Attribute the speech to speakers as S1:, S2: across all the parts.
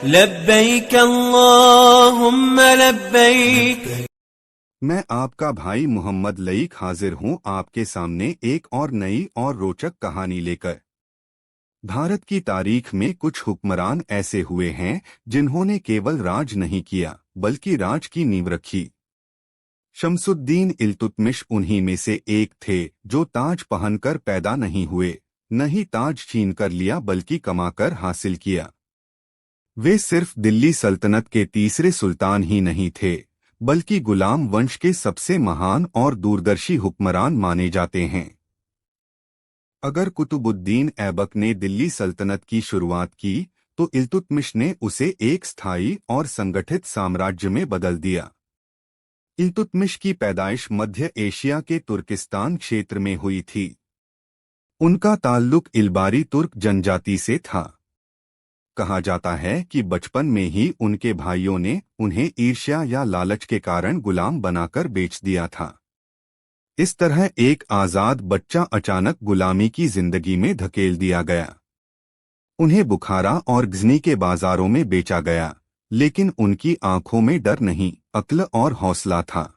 S1: लब्बैक अल्लाहुम्मा लब्बैक।
S2: मैं आपका भाई मोहम्मद लईक हाजिर हूँ आपके सामने एक और नई और रोचक कहानी लेकर। भारत की तारीख में कुछ हुक्मरान ऐसे हुए हैं जिन्होंने केवल राज नहीं किया बल्कि राज की नींव रखी। शमसुद्दीन इल्तुतमिश उन्हीं में से एक थे जो ताज पहनकर पैदा नहीं हुए, न ही ताज छीन कर लिया बल्कि कमाकर हासिल किया। वे सिर्फ दिल्ली सल्तनत के तीसरे सुल्तान ही नहीं थे बल्कि गुलाम वंश के सबसे महान और दूरदर्शी हुक्मरान माने जाते हैं। अगर कुतुबुद्दीन ऐबक ने दिल्ली सल्तनत की शुरुआत की तो इल्तुतमिश ने उसे एक स्थायी और संगठित साम्राज्य में बदल दिया। इल्तुतमिश की पैदाइश मध्य एशिया के तुर्किस्तान क्षेत्र में हुई थी। उनका ताल्लुक इल्बारी तुर्क जनजाति से था। कहा जाता है कि बचपन में ही उनके भाइयों ने उन्हें ईर्ष्या या लालच के कारण गुलाम बनाकर बेच दिया था। इस तरह एक आजाद बच्चा अचानक गुलामी की जिंदगी में धकेल दिया गया। उन्हें बुखारा और गजनी के बाजारों में बेचा गया, लेकिन उनकी आंखों में डर नहीं, अक्ल और हौसला था।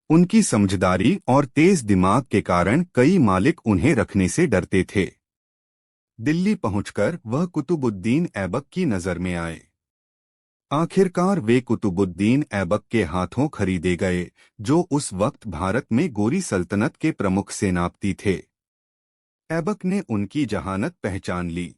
S2: उनकी समझदारी और तेज दिमाग के कारण कई मालिक उन्हें रखने से डरते थे। दिल्ली पहुंचकर वह कुतुबुद्दीन ऐबक की नजर में आए। आखिरकार वे कुतुबुद्दीन ऐबक के हाथों खरीदे गए, जो उस वक्त भारत में गोरी सल्तनत के प्रमुख सेनापति थे। ऐबक ने उनकी जहानत पहचान ली।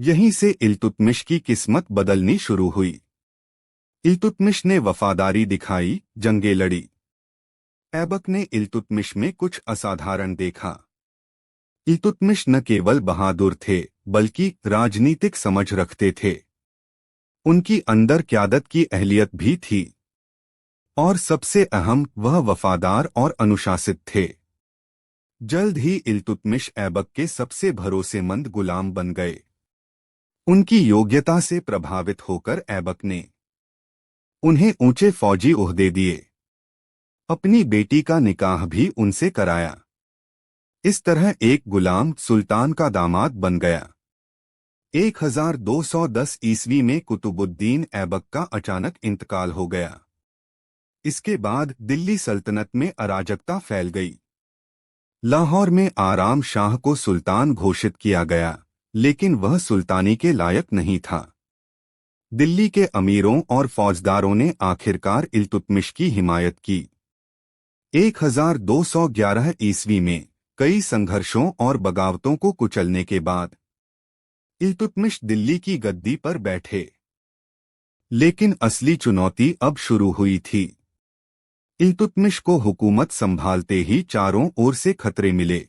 S2: यहीं से इल्तुतमिश की किस्मत बदलनी शुरू हुई। इल्तुतमिश ने वफादारी दिखाई, जंगें लड़ी। ऐबक ने इल्तुतमिश में कुछ असाधारण देखा। इल्तुतमिश न केवल बहादुर थे बल्कि राजनीतिक समझ रखते थे। उनकी अंदर क़यादत की अहलियत भी थी, और सबसे अहम वह वफादार और अनुशासित थे। जल्द ही इल्तुतमिश ऐबक के सबसे भरोसेमंद गुलाम बन गए। उनकी योग्यता से प्रभावित होकर ऐबक ने उन्हें ऊंचे फौजी ओहदे दिए। अपनी बेटी का निकाह भी उनसे कराया। इस तरह एक गुलाम सुल्तान का दामाद बन गया। 1210 ईस्वी में कुतुबुद्दीन ऐबक का अचानक इंतकाल हो गया। इसके बाद दिल्ली सल्तनत में अराजकता फैल गई। लाहौर में आराम शाह को सुल्तान घोषित किया गया, लेकिन वह सुल्तानी के लायक नहीं था। दिल्ली के अमीरों और फौजदारों ने आखिरकार इल्तुतमिश की हिमायत की। 1211 ईस्वी में कई संघर्षों और बगावतों को कुचलने के बाद इल्तुतमिश दिल्ली की गद्दी पर बैठे। लेकिन असली चुनौती अब शुरू हुई थी। इल्तुतमिश को हुकूमत संभालते ही चारों ओर से खतरे मिले,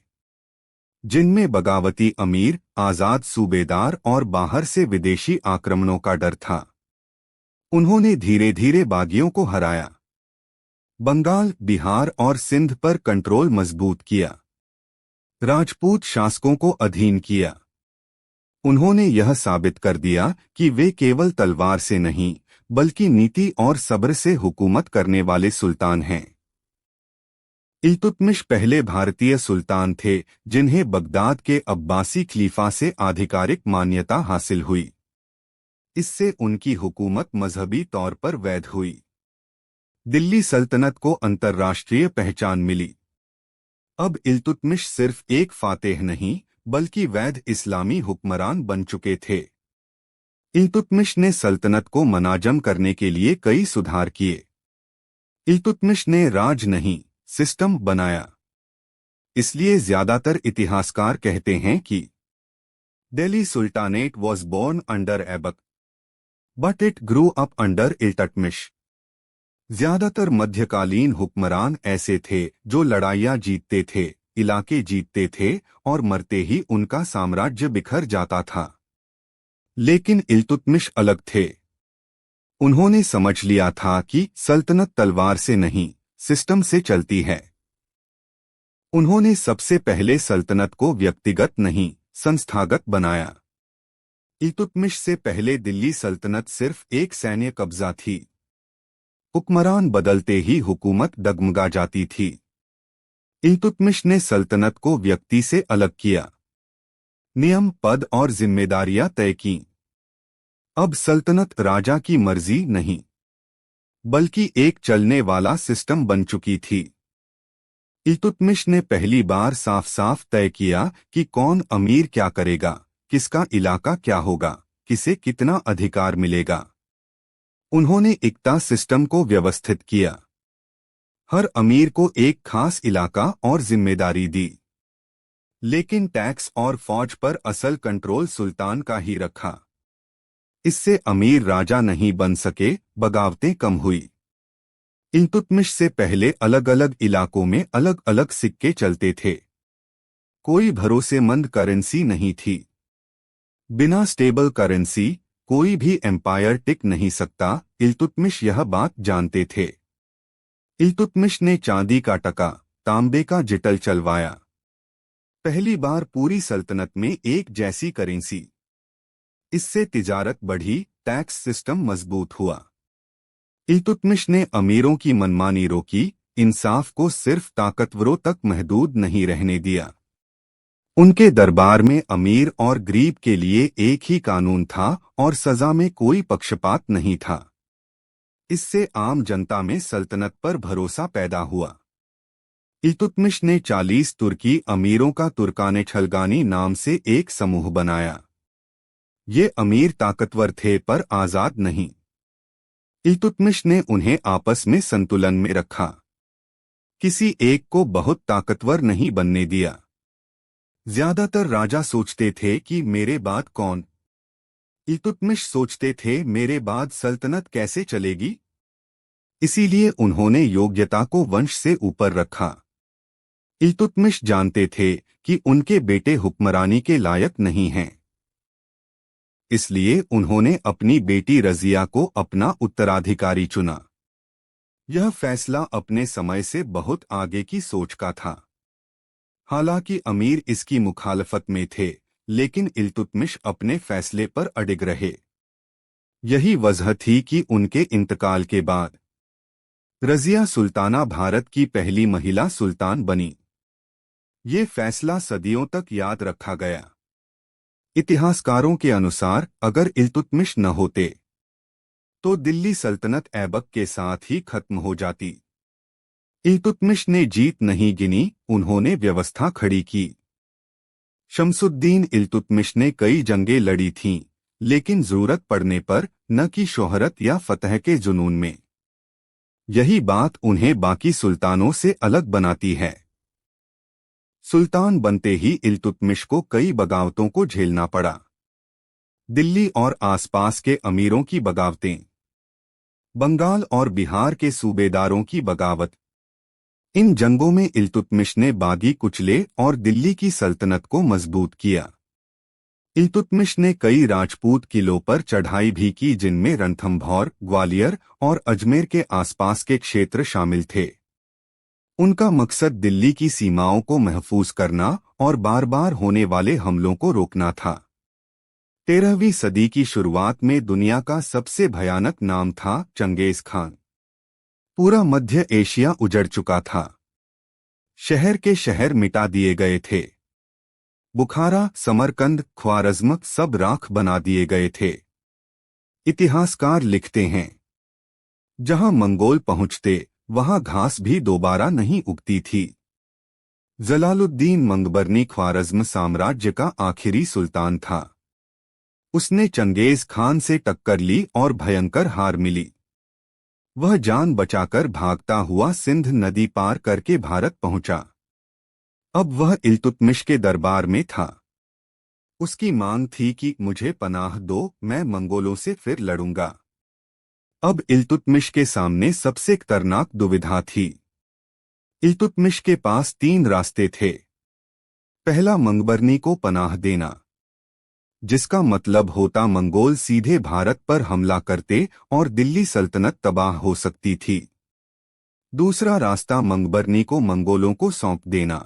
S2: जिनमें बगावती अमीर, आजाद सूबेदार और बाहर से विदेशी आक्रमणों का डर था। उन्होंने धीरे धीरे बागियों को हराया, बंगाल, बिहार और सिंध पर कंट्रोल मजबूत किया, राजपूत शासकों को अधीन किया। उन्होंने यह साबित कर दिया कि वे केवल तलवार से नहीं बल्कि नीति और सब्र से हुकूमत करने वाले सुल्तान हैं। इल्तुतमिश पहले भारतीय सुल्तान थे जिन्हें बगदाद के अब्बासी खलीफा से आधिकारिक मान्यता हासिल हुई। इससे उनकी हुकूमत मजहबी तौर पर वैध हुई। दिल्ली सल्तनत को अंतर्राष्ट्रीय पहचान मिली। अब इल्तुतमिश सिर्फ एक फातेह नहीं बल्कि वैध इस्लामी हुक्मरान बन चुके थे। इल्तुतमिश ने सल्तनत को मनाजम करने के लिए कई सुधार किए। इल्तुतमिश ने राज नहीं, सिस्टम बनाया। इसलिए ज्यादातर इतिहासकार कहते हैं कि Delhi Sultanate was born under Aibak, but it grew up under Iltutmish. ज्यादातर मध्यकालीन हुक्मरान ऐसे थे जो लड़ाइयां जीतते थे, इलाके जीतते थे और मरते ही उनका साम्राज्य बिखर जाता था। लेकिन इल्तुतमिश अलग थे। उन्होंने समझ लिया था कि सल्तनत तलवार से नहीं, सिस्टम से चलती है। उन्होंने सबसे पहले सल्तनत को व्यक्तिगत नहीं, संस्थागत बनाया। इल्तुतमिश से पहले दिल्ली सल्तनत सिर्फ एक सैन्य कब्जा थी। हुक्मरान बदलते ही हुकूमत डगमगा जाती थी। इल्तुतमिश ने सल्तनत को व्यक्ति से अलग किया। नियम, पद और जिम्मेदारियां तय कीं। अब सल्तनत राजा की मर्जी नहीं बल्कि एक चलने वाला सिस्टम बन चुकी थी। इल्तुतमिश ने पहली बार साफ साफ तय किया कि कौन अमीर क्या करेगा, किसका इलाका क्या होगा, किसे कितना अधिकार मिलेगा। उन्होंने इक्ता सिस्टम को व्यवस्थित किया। हर अमीर को एक खास इलाका और जिम्मेदारी दी, लेकिन टैक्स और फौज पर असल कंट्रोल सुल्तान का ही रखा। इससे अमीर राजा नहीं बन सके, बगावतें कम हुई। इल्तुतमिश से पहले अलग अलग इलाकों में अलग अलग सिक्के चलते थे। कोई भरोसेमंद करेंसी नहीं थी। बिना स्टेबल करेंसी कोई भी एम्पायर टिक नहीं सकता। इल्तुतमिश यह बात जानते थे। इल्तुतमिश ने चांदी का टका, तांबे का जिटल चलवाया। पहली बार पूरी सल्तनत में एक जैसी करेंसी। इससे तिजारत बढ़ी, टैक्स सिस्टम मजबूत हुआ। इल्तुतमिश ने अमीरों की मनमानी रोकी, इंसाफ को सिर्फ ताकतवरों तक महदूद नहीं रहने दिया। उनके दरबार में अमीर और गरीब के लिए एक ही कानून था और सजा में कोई पक्षपात नहीं था। इससे आम जनता में सल्तनत पर भरोसा पैदा हुआ। इल्तुतमिश ने 40 तुर्की अमीरों का तुर्काने छलगानी नाम से एक समूह बनाया। ये अमीर ताकतवर थे पर आजाद नहीं। इल्तुतमिश ने उन्हें आपस में संतुलन में रखा। किसी एक को बहुत ताकतवर नहीं बनने दिया। ज्यादातर राजा सोचते थे कि मेरे बाद कौन। इल्तुतमिश सोचते थे मेरे बाद सल्तनत कैसे चलेगी। इसीलिए उन्होंने योग्यता को वंश से ऊपर रखा। इल्तुतमिश जानते थे कि उनके बेटे हुक्मरानी के लायक नहीं हैं। इसलिए उन्होंने अपनी बेटी रजिया को अपना उत्तराधिकारी चुना। यह फैसला अपने समय से बहुत आगे की सोच का था। हालांकि अमीर इसकी मुखालफत में थे, लेकिन इल्तुतमिश अपने फैसले पर अडिग रहे। यही वजह थी कि उनके इंतकाल के बाद रजिया सुल्ताना भारत की पहली महिला सुल्तान बनी। ये फैसला सदियों तक याद रखा गया। इतिहासकारों के अनुसार अगर इल्तुतमिश न होते तो दिल्ली सल्तनत ऐबक के साथ ही खत्म हो जाती। इल्तुतमिश ने जीत नहीं गिनी, उन्होंने व्यवस्था खड़ी की। शमसुद्दीन इल्तुतमिश ने कई जंगें लड़ी थीं, लेकिन जरूरत पड़ने पर न कि शोहरत या फतह के जुनून में। यही बात उन्हें बाकी सुल्तानों से अलग बनाती है। सुल्तान बनते ही इल्तुतमिश को कई बगावतों को झेलना पड़ा। दिल्ली और आसपास के अमीरों की बगावतें, बंगाल और बिहार के सूबेदारों की बगावत। इन जंगों में इल्तुतमिश ने बागी कुचले और दिल्ली की सल्तनत को मजबूत किया। इल्तुतमिश ने कई राजपूत किलों पर चढ़ाई भी की, जिनमें रणथंभौर, ग्वालियर और अजमेर के आसपास के क्षेत्र शामिल थे। उनका मकसद दिल्ली की सीमाओं को महफूज करना और बार बार होने वाले हमलों को रोकना था। 13वीं सदी की शुरुआत में दुनिया का सबसे भयानक नाम था चंगेज खान। पूरा मध्य एशिया उजड़ चुका था। शहर के शहर मिटा दिए गए थे। बुखारा, समरकंद, ख्वारज़्म सब राख बना दिए गए थे। इतिहासकार लिखते हैं, जहां मंगोल पहुंचते वहां घास भी दोबारा नहीं उगती थी। जलालुद्दीन मंगबरनी ख्वारज़्म साम्राज्य का आखिरी सुल्तान था। उसने चंगेज खान से टक्कर ली और भयंकर हार मिली। वह जान बचाकर भागता हुआ सिंध नदी पार करके भारत पहुंचा। अब वह इल्तुतमिश के दरबार में था। उसकी मांग थी कि मुझे पनाह दो, मैं मंगोलों से फिर लड़ूंगा। अब इल्तुतमिश के सामने सबसे खतरनाक दुविधा थी। इल्तुतमिश के पास 3 रास्ते थे। पहला, मंगबरनी को पनाह देना, जिसका मतलब होता मंगोल सीधे भारत पर हमला करते और दिल्ली सल्तनत तबाह हो सकती थी। दूसरा रास्ता, मंगबरनी को मंगोलों को सौंप देना।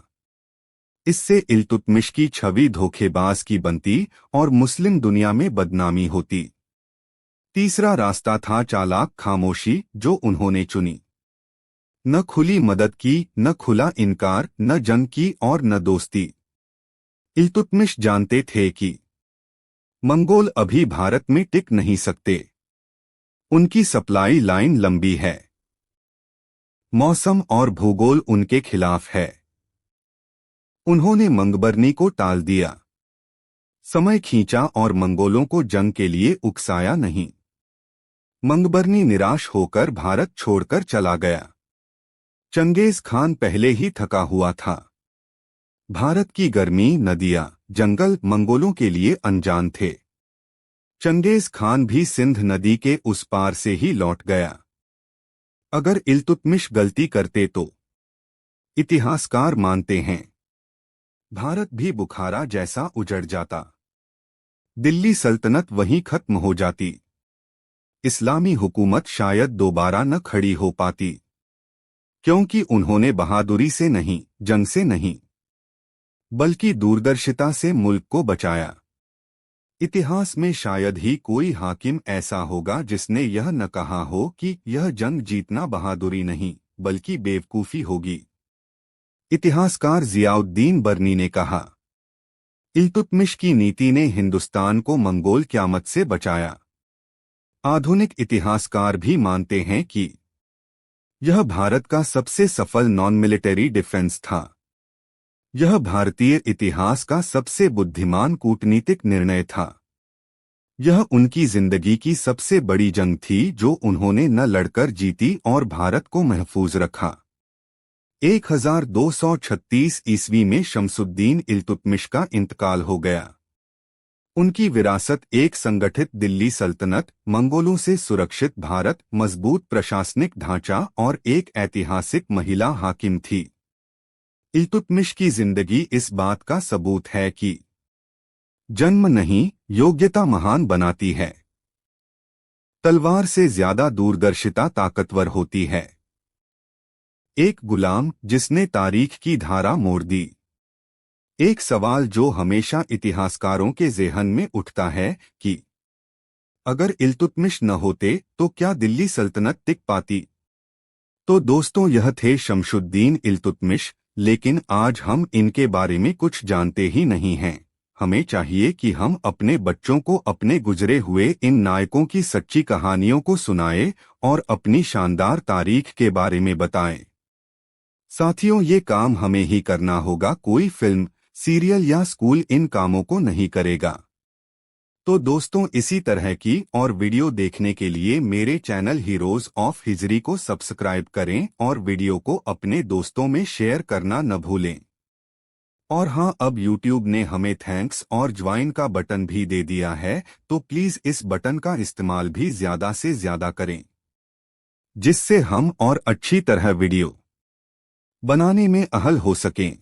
S2: इससे इल्तुतमिश की छवि धोखेबाज की बनती और मुस्लिम दुनिया में बदनामी होती। तीसरा रास्ता था चालाक खामोशी, जो उन्होंने चुनी। न खुली मदद की, न खुला इनकार, न जंग की और न दोस्ती। इल्तुतमिश जानते थे कि मंगोल अभी भारत में टिक नहीं सकते। उनकी सप्लाई लाइन लंबी है। मौसम और भूगोल उनके खिलाफ है। उन्होंने मंगबरनी को टाल दिया, समय खींचा और मंगोलों को जंग के लिए उकसाया नहीं। मंगबरनी निराश होकर भारत छोड़कर चला गया। चंगेज खान पहले ही थका हुआ था। भारत की गर्मी, नदियां, जंगल मंगोलों के लिए अनजान थे। चंगेज खान भी सिंध नदी के उस पार से ही लौट गया। अगर इल्तुतमिश गलती करते तो इतिहासकार मानते हैं भारत भी बुखारा जैसा उजड़ जाता। दिल्ली सल्तनत वहीं खत्म हो जाती। इस्लामी हुकूमत शायद दोबारा न खड़ी हो पाती, क्योंकि उन्होंने बहादुरी से नहीं, जंग से नहीं, बल्कि दूरदर्शिता से मुल्क को बचाया। इतिहास में शायद ही कोई हाकिम ऐसा होगा जिसने यह न कहा हो कि यह जंग जीतना बहादुरी नहीं, बल्कि बेवकूफ़ी होगी। इतिहासकार जियाउद्दीन बर्नी ने कहा, इल्तुतमिश की नीति ने हिंदुस्तान को मंगोल क़यामत से बचाया। आधुनिक इतिहासकार भी मानते हैं कि यह भारत का सबसे सफल नॉन मिलिटरी डिफेंस था। यह भारतीय इतिहास का सबसे बुद्धिमान कूटनीतिक निर्णय था। यह उनकी जिंदगी की सबसे बड़ी जंग थी जो उन्होंने न लड़कर जीती और भारत को महफूज रखा। 1236 ईस्वी में शमसुद्दीन इल्तुतमिश का इंतकाल हो गया। उनकी विरासत एक संगठित दिल्ली सल्तनत, मंगोलों से सुरक्षित भारत, मजबूत प्रशासनिक ढांचा और एक ऐतिहासिक महिला हाकिम थी। इल्तुतमिश की जिंदगी इस बात का सबूत है कि जन्म नहीं, योग्यता महान बनाती है। तलवार से ज्यादा दूरदर्शिता ताकतवर होती है। एक गुलाम जिसने तारीख की धारा मोड़ दी। एक सवाल जो हमेशा इतिहासकारों के ज़हन में उठता है कि अगर इल्तुतमिश न होते तो क्या दिल्ली सल्तनत टिक पाती? तो दोस्तों, यह थे शमशुद्दीन इल्तुतमिश, लेकिन आज हम इनके बारे में कुछ जानते ही नहीं हैं। हमें चाहिए कि हम अपने बच्चों को अपने गुजरे हुए इन नायकों की सच्ची कहानियों को सुनाएं और अपनी शानदार तारीख के बारे में बताएं। साथियों, ये काम हमें ही करना होगा, कोई फिल्म, सीरियल या स्कूल इन कामों को नहीं करेगा। तो दोस्तों, इसी तरह की और वीडियो देखने के लिए मेरे चैनल हीरोज ऑफ हिजरी को सब्सक्राइब करें और वीडियो को अपने दोस्तों में शेयर करना न भूलें। और हाँ, अब YouTube ने हमें थैंक्स और ज्वाइन का बटन भी दे दिया है, तो प्लीज़ इस बटन का इस्तेमाल भी ज़्यादा से ज़्यादा करें, जिससे हम और अच्छी तरह वीडियो बनाने में अहल हो सकें।